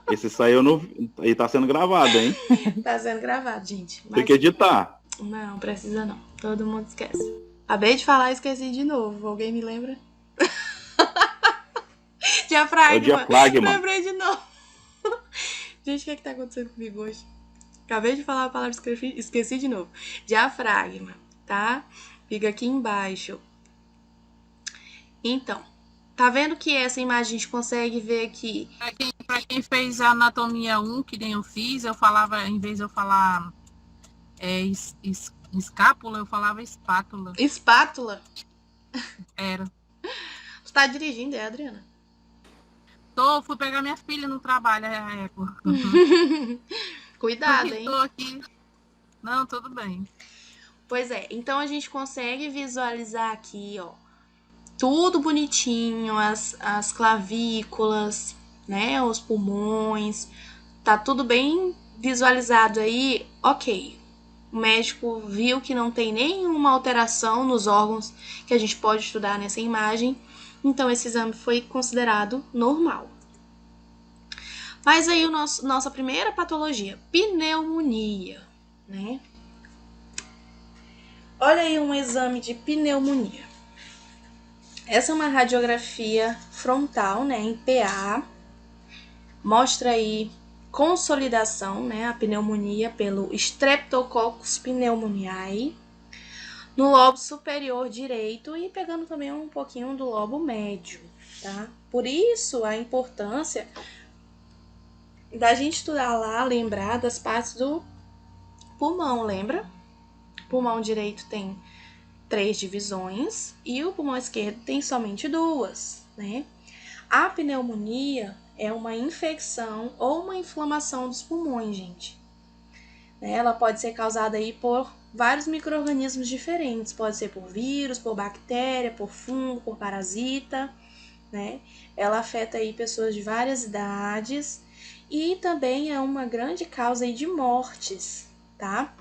[SPEAKER 2] esse saiu no... E tá sendo gravado, hein?
[SPEAKER 1] Tá sendo gravado, gente.
[SPEAKER 2] Tem que editar.
[SPEAKER 1] Não, precisa não. Todo mundo esquece. Acabei de falar e esqueci de novo. Alguém me lembra? Diafragma.
[SPEAKER 2] É o diafragma.
[SPEAKER 1] Lembrei de novo. Gente, o que tá acontecendo comigo hoje? Acabei de falar a palavra, esqueci de novo. Diafragma, tá? Fica aqui embaixo. Então, tá vendo que essa imagem a gente consegue ver aqui?
[SPEAKER 3] Pra quem fez a anatomia 1, que nem eu fiz, eu falava, em vez de eu falar escápula, eu falava espátula.
[SPEAKER 1] Espátula?
[SPEAKER 3] Era.
[SPEAKER 1] Você tá dirigindo, Adriana?
[SPEAKER 3] Fui pegar minha filha no trabalho,
[SPEAKER 1] Cuidado, hein?
[SPEAKER 3] Tô aqui. Não, tudo bem.
[SPEAKER 1] Pois é, então a gente consegue visualizar aqui, ó, tudo bonitinho, as clavículas, né, os pulmões, tá tudo bem visualizado aí, ok. O médico viu que não tem nenhuma alteração nos órgãos que a gente pode estudar nessa imagem, então esse exame foi considerado normal. Mas aí nossa primeira patologia, pneumonia, né? Olha aí um exame de pneumonia. Essa é uma radiografia frontal, né, em PA. Mostra aí consolidação, né, a pneumonia pelo Streptococcus pneumoniae no lobo superior direito e pegando também um pouquinho do lobo médio, tá? Por isso a importância da gente estudar lá, lembrar das partes do pulmão, lembra? O pulmão direito tem 3 divisões e o pulmão esquerdo tem somente 2, né? A pneumonia é uma infecção ou uma inflamação dos pulmões, gente. Ela pode ser causada aí por vários micro-organismos diferentes, pode ser por vírus, por bactéria, por fungo, por parasita, né? Ela afeta aí pessoas de várias idades e também é uma grande causa aí de mortes, tá?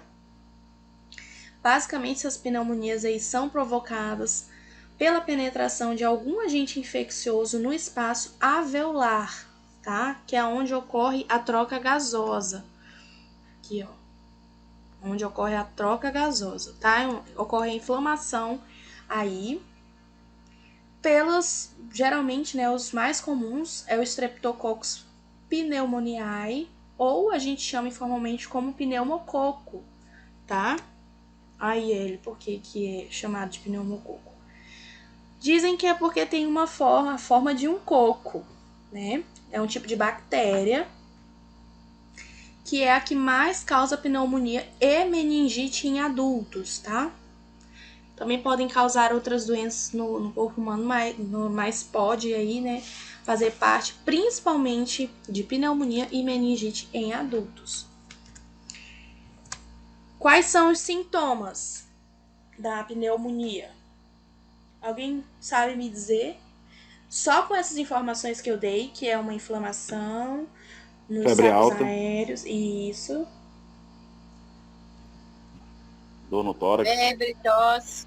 [SPEAKER 1] Basicamente, essas pneumonias aí são provocadas pela penetração de algum agente infeccioso no espaço alveolar, tá? Que é onde ocorre a troca gasosa. Aqui, ó. Onde ocorre a troca gasosa, tá? Ocorre a inflamação aí pelos, geralmente, né, os mais comuns é o Streptococcus pneumoniae ou a gente chama informalmente como pneumococo, tá? Aí ele, por que é chamado de pneumococo? Dizem que é porque tem a forma de um coco, né? É um tipo de bactéria que é a que mais causa pneumonia e meningite em adultos, tá? Também podem causar outras doenças no corpo humano, mas pode aí, né, fazer parte principalmente de pneumonia e meningite em adultos. Quais são os sintomas da pneumonia? Alguém sabe me dizer? Só com essas informações que eu dei, que é uma inflamação nos
[SPEAKER 2] febre
[SPEAKER 1] sacos
[SPEAKER 2] alta,
[SPEAKER 1] aéreos, isso.
[SPEAKER 2] dor no tórax.
[SPEAKER 3] Febre, tosse.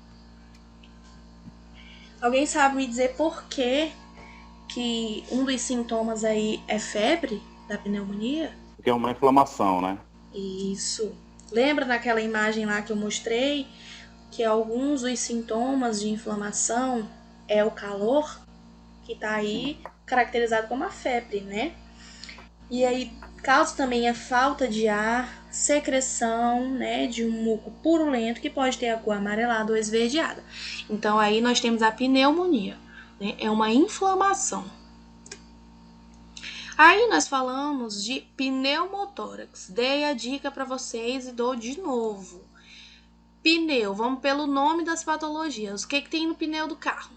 [SPEAKER 1] Alguém sabe me dizer por que um dos sintomas aí é febre da pneumonia?
[SPEAKER 2] Porque é uma inflamação, né?
[SPEAKER 1] Isso. Lembra naquela imagem lá que eu mostrei que alguns dos sintomas de inflamação é o calor, que tá aí caracterizado como a febre, né? E aí causa também a falta de ar, secreção, né, de um muco purulento que pode ter a cor amarelada ou esverdeada. Então aí nós temos a pneumonia, né? É uma inflamação. Aí nós falamos de pneumotórax. Dei a dica para vocês e dou de novo. Pneu, vamos pelo nome das patologias. O que tem no pneu do carro?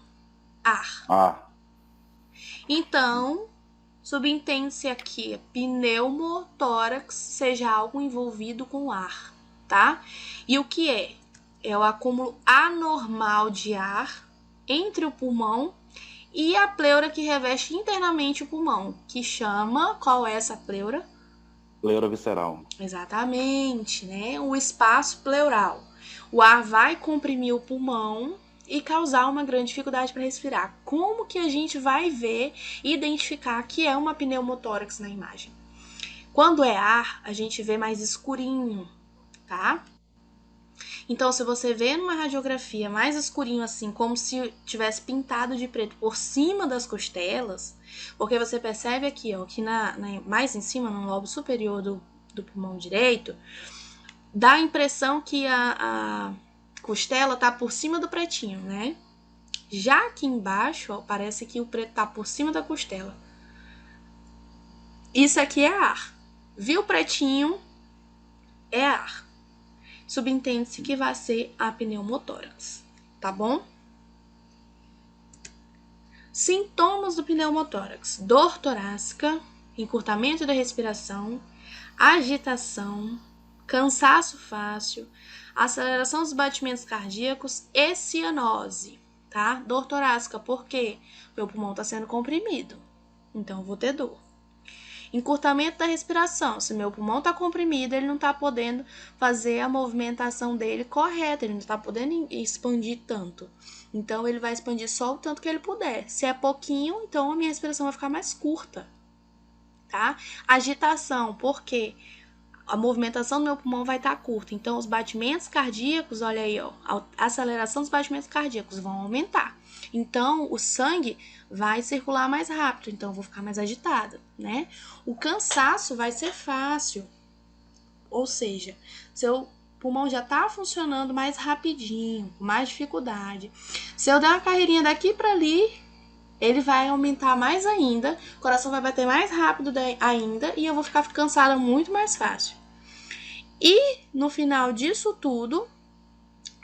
[SPEAKER 1] Ar. Então, subentende-se aqui, pneumotórax seja algo envolvido com ar, tá? E o que é? É o acúmulo anormal de ar entre o pulmão e a pleura que reveste internamente o pulmão, que chama, qual é essa pleura?
[SPEAKER 2] Pleura visceral.
[SPEAKER 1] Exatamente, né? O espaço pleural. O ar vai comprimir o pulmão e causar uma grande dificuldade para respirar. Como que a gente vai ver e identificar que é uma pneumotórax na imagem? Quando é ar, a gente vê mais escurinho, tá? Então, se você vê numa radiografia mais escurinho assim, como se tivesse pintado de preto por cima das costelas, porque você percebe aqui, ó, que mais em cima, no lobo superior do pulmão direito, dá a impressão que a costela tá por cima do pretinho, né? Já aqui embaixo, ó, parece que o preto tá por cima da costela. Isso aqui é ar. Viu o pretinho? É ar. Subentende-se que vai ser a pneumotórax, tá bom? Sintomas do pneumotórax: dor torácica, encurtamento da respiração, agitação, cansaço fácil, aceleração dos batimentos cardíacos e cianose, tá? Dor torácica, por quê? Meu pulmão está sendo comprimido, então eu vou ter dor. Encurtamento da respiração. Se meu pulmão está comprimido, ele não está podendo fazer a movimentação dele correta, ele não está podendo expandir tanto. Então, ele vai expandir só o tanto que ele puder. Se é pouquinho, então a minha respiração vai ficar mais curta, tá? Agitação, porque a movimentação do meu pulmão vai estar curta. Então, os batimentos cardíacos, olha aí, ó, a aceleração dos batimentos cardíacos vão aumentar. Então, o sangue vai circular mais rápido, então eu vou ficar mais agitada, né? O cansaço vai ser fácil, ou seja, seu pulmão já tá funcionando mais rapidinho, com mais dificuldade. Se eu der uma carreirinha daqui para ali, ele vai aumentar mais ainda, o coração vai bater mais rápido ainda e eu vou ficar cansada muito mais fácil. E no final disso tudo,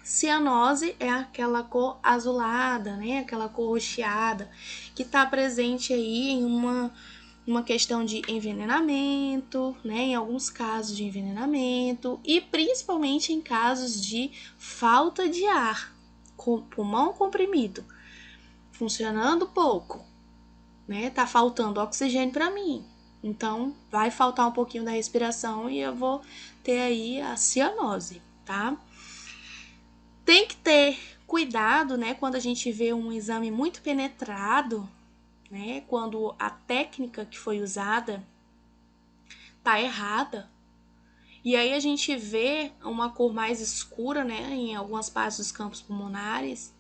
[SPEAKER 1] cianose é aquela cor azulada, né? Aquela cor roxeada que está presente aí em uma questão de envenenamento, né? Em alguns casos de envenenamento e principalmente em casos de falta de ar, com pulmão comprimido, funcionando pouco, né? Tá faltando oxigênio para mim. Então, vai faltar um pouquinho da respiração e eu vou ter aí a cianose, tá? Tem que ter cuidado, né, quando a gente vê um exame muito penetrado, né, quando a técnica que foi usada tá errada. E aí a gente vê uma cor mais escura, né, em algumas partes dos campos pulmonares,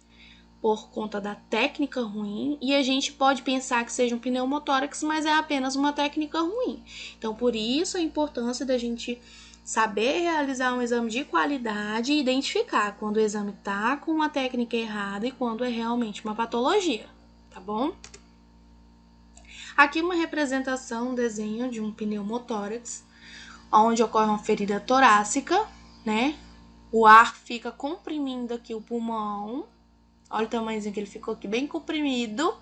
[SPEAKER 1] por conta da técnica ruim, e a gente pode pensar que seja um pneumotórax, mas é apenas uma técnica ruim. Então, por isso a importância da gente saber realizar um exame de qualidade e identificar quando o exame tá com uma técnica errada e quando é realmente uma patologia, tá bom? Aqui uma representação, um desenho de um pneumotórax, onde ocorre uma ferida torácica, né? O ar fica comprimindo aqui o pulmão. Olha o tamanhozinho que ele ficou aqui, bem comprimido.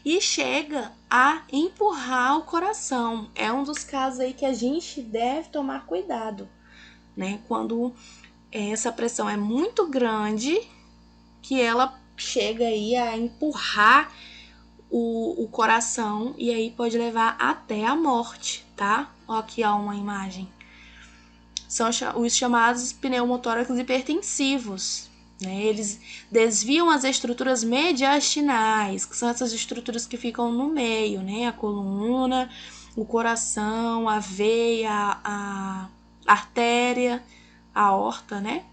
[SPEAKER 1] E chega a empurrar o coração. É um dos casos aí que a gente deve tomar cuidado, né? Quando essa pressão é muito grande, que ela chega aí a empurrar o coração e aí pode levar até a morte, tá? Ó, aqui há uma imagem. São os chamados pneumotórax hipertensivos. Eles desviam as estruturas mediastinais, que são essas estruturas que ficam no meio, né? A coluna, o coração, a veia, a artéria, a aorta, né?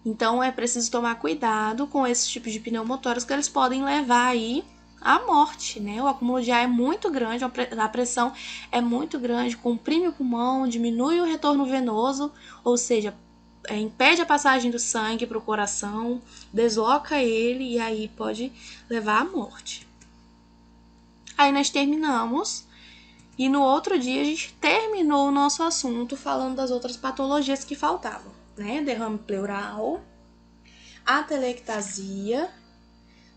[SPEAKER 1] Então é preciso tomar cuidado com esses tipos de pneumotórax, que eles podem levar aí à morte, né? O acúmulo de ar é muito grande, a pressão é muito grande, comprime o pulmão, diminui o retorno venoso, ou seja, impede a passagem do sangue para o coração, desloca ele e aí pode levar à morte. Aí nós terminamos e no outro dia a gente terminou o nosso assunto falando das outras patologias que faltavam, né? Derrame pleural, atelectasia,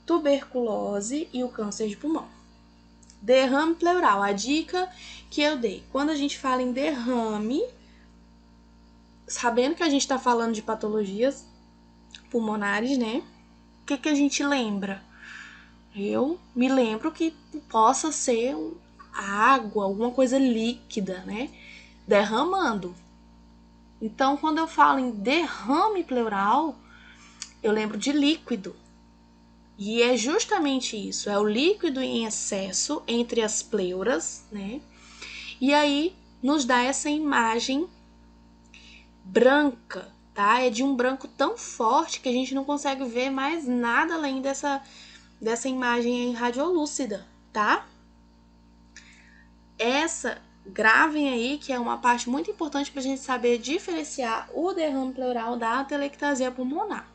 [SPEAKER 1] tuberculose e o câncer de pulmão. Derrame pleural, a dica que eu dei. Quando a gente fala em derrame, sabendo que a gente está falando de patologias pulmonares, né? O que a gente lembra? Eu me lembro que possa ser água, alguma coisa líquida, né? Derramando. Então, quando eu falo em derrame pleural, eu lembro de líquido. E é justamente isso, é o líquido em excesso entre as pleuras, né? E aí nos dá essa imagem branca, tá? É de um branco tão forte que a gente não consegue ver mais nada além dessa imagem em radiolúcida, tá? Gravem aí, que é uma parte muito importante para a gente saber diferenciar o derrame pleural da atelectasia pulmonar.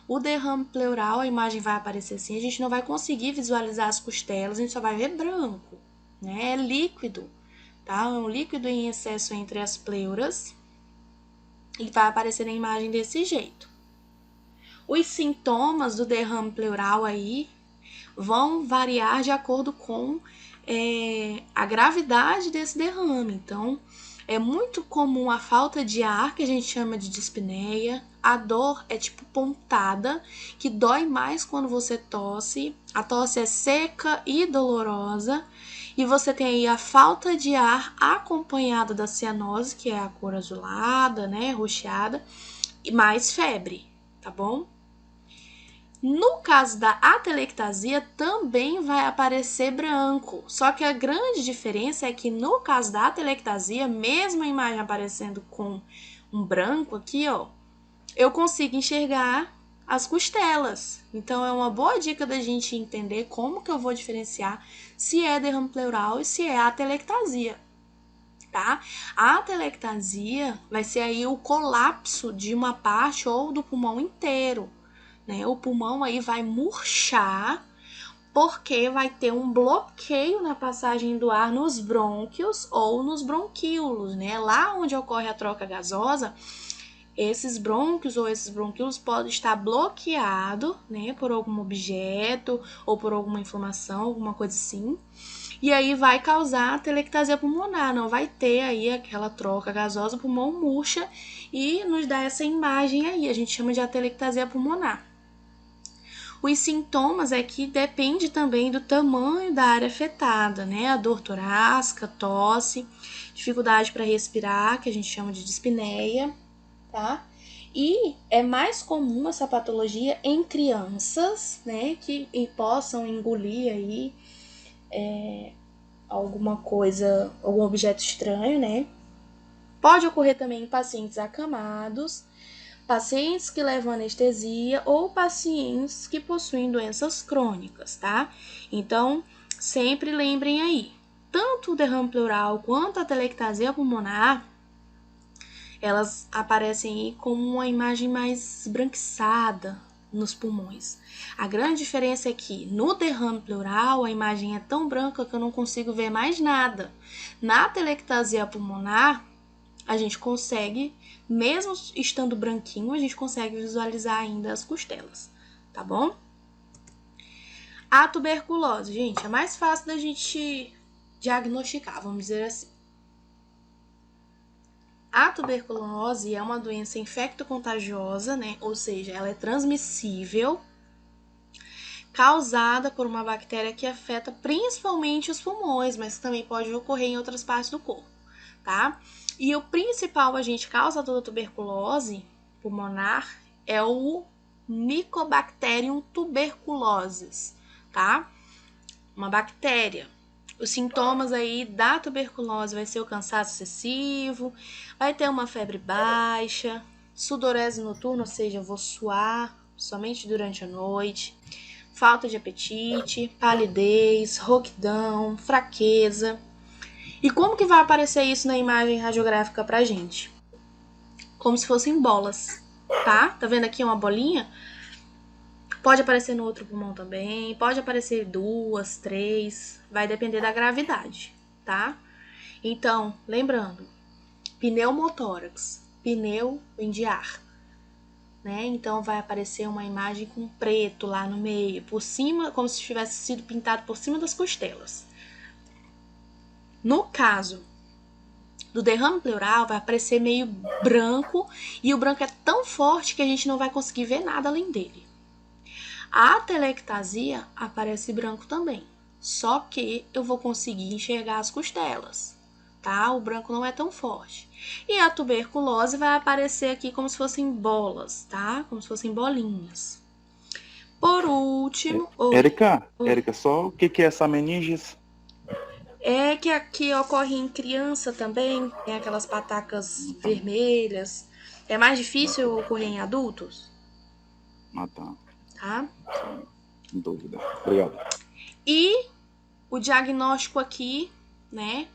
[SPEAKER 1] O derrame pleural, a imagem vai aparecer assim, a gente não vai conseguir visualizar as costelas, a gente só vai ver branco, né? É líquido, tá? É um líquido em excesso entre as pleuras e vai aparecer na imagem desse jeito. Os sintomas do derrame pleural aí vão variar de acordo com a gravidade desse derrame. Então, é muito comum a falta de ar, que a gente chama de dispneia. A dor é tipo pontada, que dói mais quando você tosse. A tosse é seca e dolorosa. E você tem aí a falta de ar acompanhada da cianose, que é a cor azulada, né, roxeada, e mais febre, tá bom? No caso da atelectasia, também vai aparecer branco. Só que a grande diferença é que no caso da atelectasia, mesmo a imagem aparecendo com um branco aqui, ó, eu consigo enxergar as costelas. Então, é uma boa dica da gente entender como que eu vou diferenciar se é derrame pleural e se é atelectasia, tá? A atelectasia vai ser aí o colapso de uma parte ou do pulmão inteiro. Né? O pulmão aí vai murchar porque vai ter um bloqueio na passagem do ar nos brônquios ou nos bronquíolos, né? Lá onde ocorre a troca gasosa, esses brônquios ou esses bronquíolos podem estar bloqueados, né, por algum objeto ou por alguma inflamação, alguma coisa assim. E aí vai causar atelectasia pulmonar, não vai ter aí aquela troca gasosa, o pulmão murcha e nos dá essa imagem aí, a gente chama de atelectasia pulmonar. Os sintomas é que depende também do tamanho da área afetada, né? A dor torácica, tosse, dificuldade para respirar, que a gente chama de dispneia, tá? E é mais comum essa patologia em crianças, né? Que possam engolir aí alguma coisa, algum objeto estranho, né? Pode ocorrer também em pacientes acamados, pacientes que levam anestesia ou pacientes que possuem doenças crônicas, tá? Então, sempre lembrem aí, tanto o derrame pleural quanto a atelectasia pulmonar, elas aparecem aí como uma imagem mais esbranquiçada nos pulmões. A grande diferença é que no derrame pleural a imagem é tão branca que eu não consigo ver mais nada. Na atelectasia pulmonar, a gente consegue, mesmo estando branquinho, a gente consegue visualizar ainda as costelas, tá bom? A tuberculose, gente, é mais fácil da gente diagnosticar, vamos dizer assim. A tuberculose é uma doença infecto-contagiosa, né? Ou seja, ela é transmissível, causada por uma bactéria que afeta principalmente os pulmões, mas também pode ocorrer em outras partes do corpo, tá? E o principal agente causador da tuberculose pulmonar é o Mycobacterium tuberculosis, tá? Uma bactéria. Os sintomas aí da tuberculose vai ser o cansaço excessivo, vai ter uma febre baixa, sudorese noturna, ou seja, eu vou suar somente durante a noite, falta de apetite, palidez, rouquidão, fraqueza. E como que vai aparecer isso na imagem radiográfica pra gente? Como se fossem bolas, tá? Tá vendo aqui uma bolinha? Pode aparecer no outro pulmão também, pode aparecer 2, 3, vai depender da gravidade, tá? Então, lembrando, pneumotórax, pneu vem de ar, né? Então vai aparecer uma imagem com preto lá no meio, por cima, como se tivesse sido pintado por cima das costelas. No caso do derrame pleural, vai aparecer meio branco e o branco é tão forte que a gente não vai conseguir ver nada além dele. A atelectasia aparece branco também, só que eu vou conseguir enxergar as costelas, tá? O branco não é tão forte. E a tuberculose vai aparecer aqui como se fossem bolas, tá? Como se fossem bolinhas. Por último...
[SPEAKER 2] Érica, só o que é essa meningite?
[SPEAKER 1] É que aqui ocorre em criança também, tem aquelas patacas vermelhas, É mais difícil ocorrer em adultos?
[SPEAKER 2] Ah, tá.
[SPEAKER 1] Tá?
[SPEAKER 2] Sem dúvida. Obrigado.
[SPEAKER 1] E o diagnóstico aqui, né,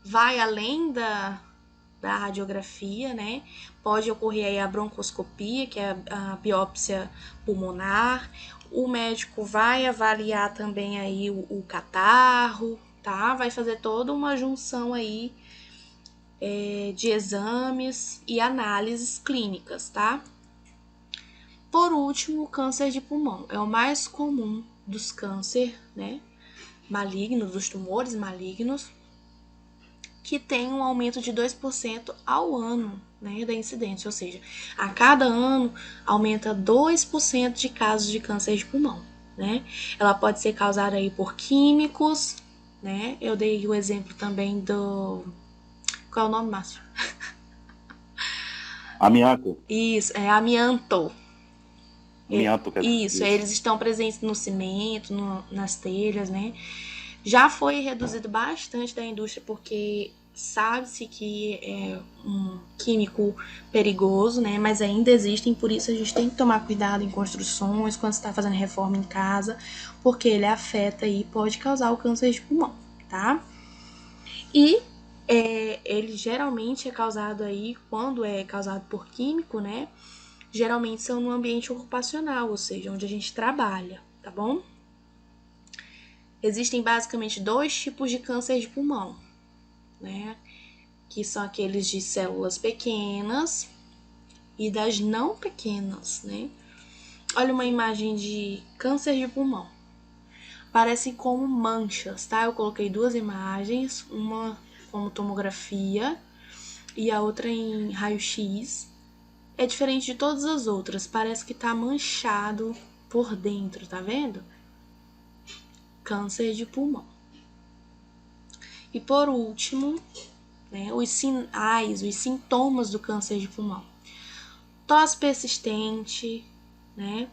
[SPEAKER 1] vai além da radiografia, né? Pode ocorrer aí a broncoscopia, que é a biópsia pulmonar. O médico vai avaliar também aí o catarro, tá? Vai fazer toda uma junção aí de exames e análises clínicas, tá? Por último, o câncer de pulmão. É o mais comum dos cânceres, né? Malignos, dos tumores malignos, que tem um aumento de 2% ao ano, né, da incidência, ou seja, a cada ano aumenta 2% de casos de câncer de pulmão, né? Ela pode ser causada aí por químicos, né? Eu dei o exemplo também do... Qual é o nome, Márcio?
[SPEAKER 2] Amianto.
[SPEAKER 1] Isso, é amianto.
[SPEAKER 2] Amianto, quer dizer.
[SPEAKER 1] Isso, eles estão presentes no cimento, nas telhas, né? Já foi reduzido bastante da indústria porque sabe-se que é um químico perigoso, né? Mas ainda existem, por isso a gente tem que tomar cuidado em construções, quando está fazendo reforma em casa, porque ele afeta e pode causar o câncer de pulmão, tá? E ele geralmente é causado aí, quando é causado por químico, né? Geralmente são no ambiente ocupacional, ou seja, onde a gente trabalha, tá bom? Existem basicamente 2 tipos de câncer de pulmão, né? Que são aqueles de células pequenas e das não pequenas, né? Olha uma imagem de câncer de pulmão. Parecem como manchas, tá? Eu coloquei 2 imagens, uma como tomografia e a outra em raio-x. É diferente de todas as outras, parece que tá manchado por dentro, tá vendo? Câncer de pulmão. E por último, né, os sinais, os sintomas do câncer de pulmão. Tosse persistente, né?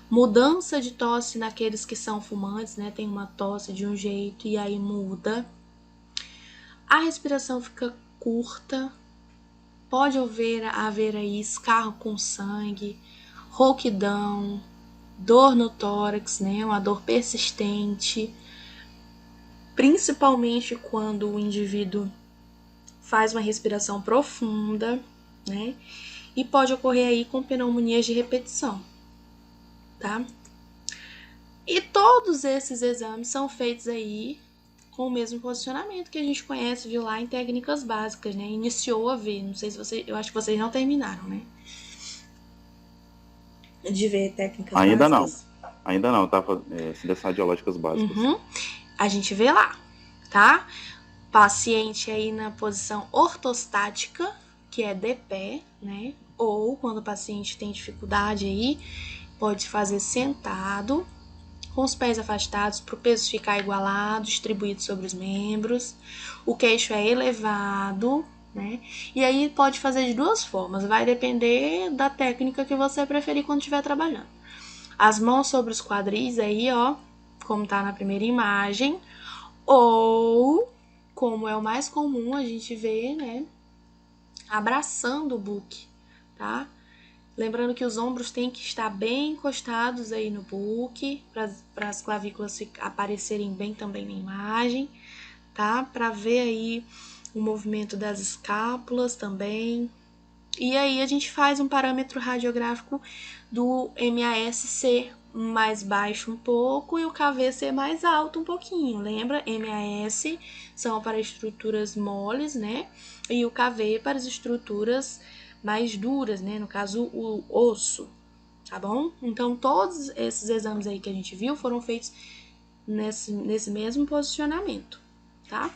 [SPEAKER 1] Mudança de tosse naqueles que são fumantes, né? Tem uma tosse de um jeito e aí muda. A respiração fica curta. Pode haver aí escarro com sangue, rouquidão, dor no tórax, né? Uma dor persistente, principalmente quando o indivíduo faz uma respiração profunda, né? E pode ocorrer aí com pneumonias de repetição, tá? E todos esses exames são feitos aí com o mesmo posicionamento que a gente conhece, viu lá em técnicas básicas, né? Iniciou a ver, não sei se vocês, eu acho que vocês não terminaram, né? De ver técnicas básicas.
[SPEAKER 2] Ainda não, tá? Ciências radiológicas básicas.
[SPEAKER 1] A gente vê lá, tá? Paciente aí na posição ortostática, que é de pé, né? Ou quando o paciente tem dificuldade aí, pode fazer sentado, com os pés afastados para o peso ficar igualado, distribuído sobre os membros. O queixo é elevado, né? E aí pode fazer de 2 formas, vai depender da técnica que você preferir quando estiver trabalhando. As mãos sobre os quadris aí, ó, como tá na primeira imagem, ou, como é o mais comum, a gente vê, né, abraçando o buque, tá? Lembrando que os ombros têm que estar bem encostados aí no buque, para as clavículas aparecerem bem também na imagem, tá? Para ver aí o movimento das escápulas também. E aí a gente faz um parâmetro radiográfico do MAS ser mais baixo um pouco e o KV ser mais alto um pouquinho. Lembra? MAS são para estruturas moles, né? E o KV para as estruturas mais duras, né? No caso, o osso, tá bom? Então, todos esses exames aí que a gente viu foram feitos nesse mesmo posicionamento, tá?